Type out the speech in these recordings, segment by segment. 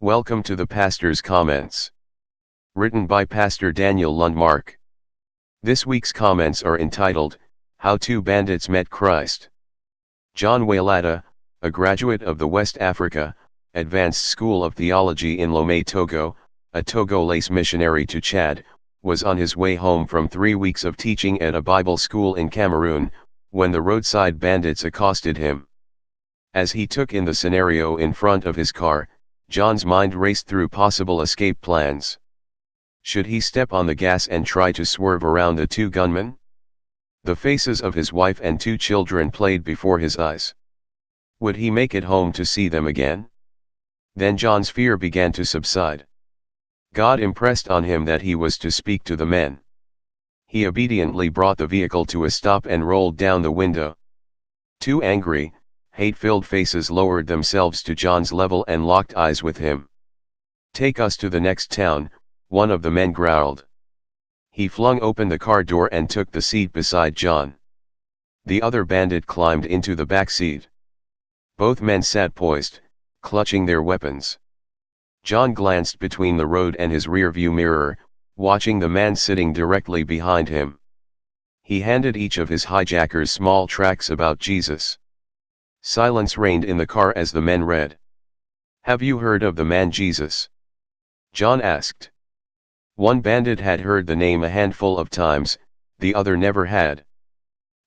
Welcome to the Pastor's Comments. Written by Pastor Daniel Lundmark. This week's comments are entitled, How Two Bandits Met Christ. John Wailata, a graduate of the West Africa Advanced School of Theology in Lomé, Togo, a Togolese missionary to Chad, was on his way home from 3 weeks of teaching at a Bible school in Cameroon, when the roadside bandits accosted him. As he took in the scenario in front of his car, John's mind raced through possible escape plans. Should he step on the gas and try to swerve around the two gunmen? The faces of his wife and 2 children played before his eyes. Would he make it home to see them again? Then John's fear began to subside. God impressed on him that he was to speak to the men. He obediently brought the vehicle to a stop and rolled down the window. 2 angry, hate-filled faces lowered themselves to John's level and locked eyes with him. "Take us to the next town," one of the men growled. He flung open the car door and took the seat beside John. The other bandit climbed into the back seat. Both men sat poised, clutching their weapons. John glanced between the road and his rearview mirror, watching the man sitting directly behind him. He handed each of his hijackers small tracts about Jesus. Silence reigned in the car as the men read. "Have you heard of the man Jesus?" John asked. One bandit had heard the name a handful of times, the other never had.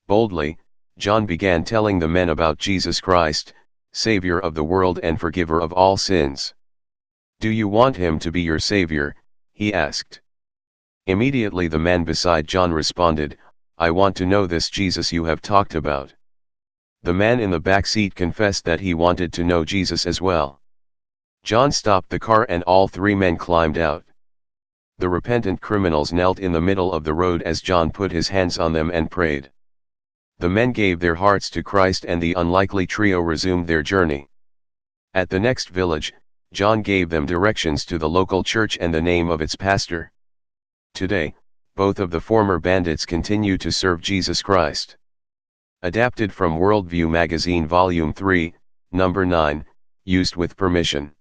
Boldly, John began telling the men about Jesus Christ, Savior of the world and forgiver of all sins. "Do you want him to be your Savior?" he asked. Immediately the man beside John responded, "I want to know this Jesus you have talked about." The man in the back seat confessed that he wanted to know Jesus as well. John stopped the car and all 3 men climbed out. The repentant criminals knelt in the middle of the road as John put his hands on them and prayed. The men gave their hearts to Christ and the unlikely trio resumed their journey. At the next village, John gave them directions to the local church and the name of its pastor. Today, both of the former bandits continue to serve Jesus Christ. Adapted from Worldview Magazine Volume 3, Number 9, used with permission.